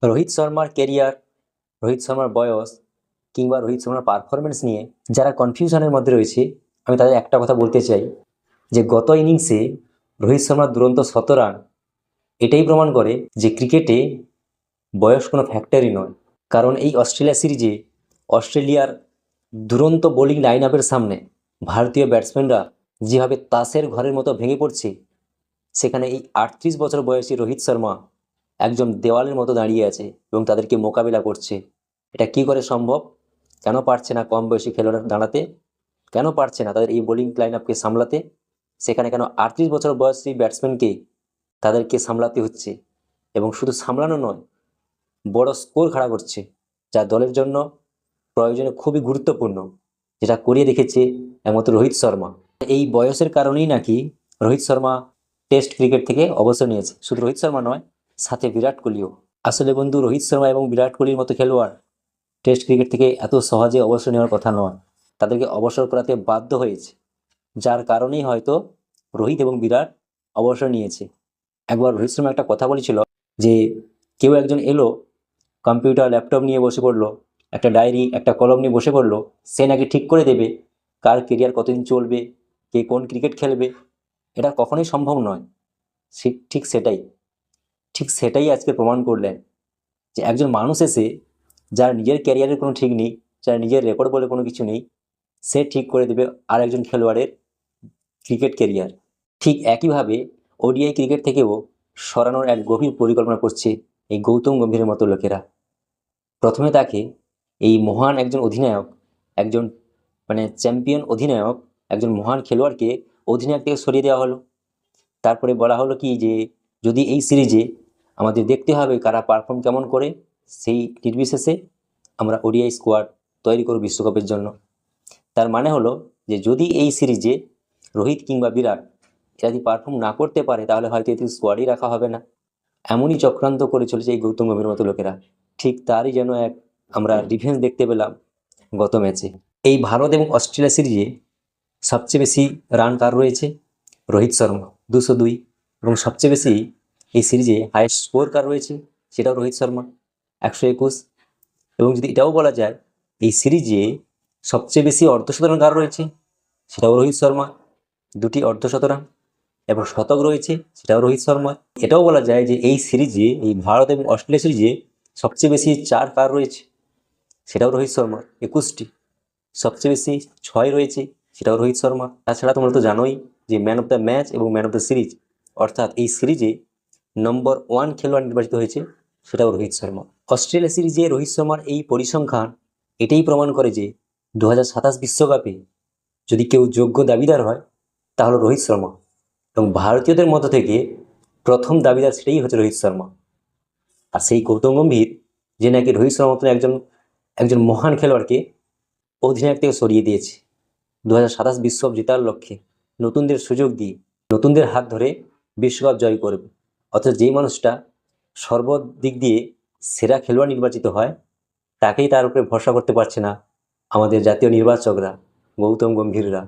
রোহিত শর্মার কেরিয়ার, রোহিত শর্মার বয়স কিংবা রোহিত শর্মার পারফরমেন্স নিয়ে যারা কনফিউশনের মধ্যে রয়েছে, আমি তাদের একটা কথা বলতে চাই যে গত ইনিংসে রোহিত শর্মার দুরন্ত 100 রান এটাই প্রমাণ করে যে ক্রিকেটে বয়স কোনো ফ্যাক্টরই নয়। কারণ এই অস্ট্রেলিয়া সিরিজে অস্ট্রেলিয়ার দুরন্ত বোলিং লাইন আপের সামনে ভারতীয় ব্যাটসম্যানরা যেভাবে তাসের ঘরের মতো ভেঙে পড়ছে, সেখানে এই 38 বছর বয়সী রোহিত শর্মা একজন দেওয়ালের মতো দাঁড়িয়ে আছে এবং তাদেরকে মোকাবিলা করছে। এটা কি করে সম্ভব? কেন পারছে না কম বয়সী খেলোয়াড় দাঁড়াতে? কেন পারছে না তাদের এই বোলিং লাইন আপকে সামলাতে? সেখানে কেন 38 বছর বয়সী ব্যাটসম্যানকে তাদেরকে সামলাতে হচ্ছে? এবং শুধু সামলানো নয়, বড় স্কোর খাড়া করছে, যা দলের জন্য প্রয়োজনে খুবই গুরুত্বপূর্ণ, যেটা করিয়ে রেখেছে একমাত্র রোহিত শর্মা। এই বয়সের কারণেই নাকি রোহিত শর্মা টেস্ট ক্রিকেট থেকে অবসর নিয়েছে। শুধু রোহিত শর্মা নয়, সাথে বিরাট কোহলিও। আসলে বন্ধু, রোহিত শর্মা এবং বিরাট কোহলির মতো খেলোয়াড় টেস্ট ক্রিকেট থেকে এত সহজে অবসর নেওয়ার কথা নয়, তাদেরকে অবসর করাতে বাধ্য হয়েছে, যার কারণেই হয়তো রোহিত এবং বিরাট অবসর নিয়েছে। একবার রোহিত শর্মা একটা কথা বলেছিল যে কেউ একজন এলো, কম্পিউটার ল্যাপটপ নিয়ে বসে পড়লো, একটা ডায়েরি একটা কলম নিয়ে বসে পড়লো, সে নাকি ঠিক করে দেবে কার কেরিয়ার কতদিন চলবে, কে কোন ক্রিকেট খেলবে। এটা কখনোই সম্ভব নয়। ঠিক সেটাই, ঠিক সেটাই আজকে প্রমাণ করলেন যে একজন মানুষ এসে, যার নিজের ক্যারিয়ারের কোনো ঠিক নেই, যার নিজের রেকর্ড বলে কোনো কিছু নেই, সে ঠিক করে দেবে আর একজন খেলোয়াড়ের ক্রিকেট ক্যারিয়ার। ঠিক একইভাবে ওডিআই ক্রিকেট থেকেও সরানোর এক গভীর পরিকল্পনা করছে এই গৌতম গম্ভীরের মতো লোকেরা। প্রথমে তাকে, এই মহান একজন অধিনায়ক, একজন চ্যাম্পিয়ন অধিনায়ক, একজন মহান খেলোয়াড়কে অধিনায়ক থেকে সরিয়ে দেওয়া হলো। তারপরে বলা হলো কি যে যদি এই সিরিজে আমাদের দেখতে হবে কারা পারফর্ম কেমন করে, সেই নির্বিশেষে আমরা ওডিআই স্কোয়াড তৈরি করব বিশ্বকাপের জন্য। তার মানে হলো যে যদি এই সিরিজে রোহিত কিংবা বিরাট এরা যদি পারফর্ম না করতে পারে, তাহলে হয়তো এতে স্কোয়াডই রাখা হবে না। এমনই চক্রান্ত করে চলেছে এই গৌতম গম্ভীর মতো লোকেরা। ঠিক তারই যেন এক আমরা ডিফেন্স দেখতে পেলাম গত ম্যাচে। এই ভারত এবং অস্ট্রেলিয়া সিরিজে সবচেয়ে বেশি রান কার রয়েছে? রোহিত শর্মা, 202। এবং সবচেয়ে বেশি এই সিরিজে হাইয়েস্ট স্কোর কার রয়েছে? সেটাও রোহিত শর্মা, 121। এবং যদি এটাও বলা যায় এই সিরিজে সবচেয়ে বেশি অর্ধশতরান কার রয়েছে? সেটাও রোহিত শর্মা, 2টি অর্ধশতরান। এবং শতক রয়েছে, সেটাও রোহিত শর্মা। এটাও বলা যায় যে এই সিরিজে, এই ভারত এবং অস্ট্রেলিয়া সিরিজে সবচেয়ে বেশি 4 কার রয়েছে? সেটাও রোহিত শর্মা, 21টি। সবচেয়ে বেশি 6 রয়েছে, সেটাও রোহিত শর্মা। তাছাড়া তোমরা তো জানোই যে ম্যান অফ দ্য ম্যাচ এবং ম্যান অফ দ্য সিরিজ, অর্থাৎ এই সিরিজে নম্বর 1 খেলোয়াড় নির্বাচিত হয়েছে, সেটাও রোহিত শর্মা। অস্ট্রেলিয়া সিরিজে রোহিত শর্মার এই পরিসংখ্যান এটাই প্রমাণ করে যে 2027 বিশ্বকাপে যদি কেউ যোগ্য দাবিদার হয় তাহলে রোহিত শর্মা। এবং ভারতীয়দের মধ্য থেকে প্রথম দাবিদার সেটাই হচ্ছে রোহিত শর্মা। আর সেই গৌতম গম্ভীর, যে নাকি রোহিত শর্মার মতন একজন একজন মহান খেলোয়াড়কে অধিনায়ক থেকে সরিয়ে দিয়েছে 2027 বিশ্বকাপ জেতার লক্ষ্যে, নতুনদের সুযোগ দিয়ে, নতুনদের হাত ধরে বিশ্বকাপ জয় করবে। অথচ যেই মানুষটা সর্বদিক দিয়ে সেরা খেলোয়াড় নির্বাচিত হয়, তাকেই তার উপরে ভরসা করতে পারছে না আমাদের জাতীয় নির্বাচকরা, গৌতম গম্ভীররা।